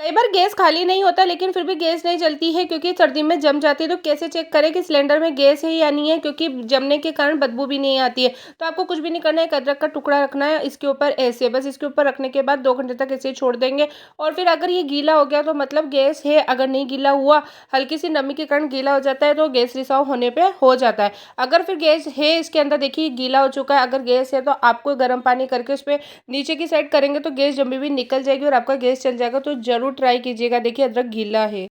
कई बार गैस खाली नहीं होता लेकिन फिर भी गैस नहीं जलती है क्योंकि सर्दी में जम जाती है, तो कैसे चेक करें कि सिलेंडर में गैस है या नहीं है, क्योंकि जमने के कारण बदबू भी नहीं आती है। तो आपको कुछ भी नहीं करना है, एक अदरक का टुकड़ा रखना है इसके ऊपर ऐसे, बस इसके ऊपर रखने के बाद 2 घंटे तक ऐसे ही छोड़ देंगे। और फिर अगर ये गीला हो गया तो मतलब गैस है, अगर नहीं गीला हुआ, हल्की सी नमी के कारण गीला हो जाता है तो गैस रिसाव होने पे हो जाता है। अगर फिर गैस है इसके अंदर, देखिए गीला हो चुका है, अगर गैस है तो आपको गर्म पानी करके उस पे नीचे की साइड करेंगे तो गैस जमी हुई निकल जाएगी और आपका गैस चल जाएगा। तो ज़रूर ट्राई कीजिएगा। देखिए अदरक गीला है।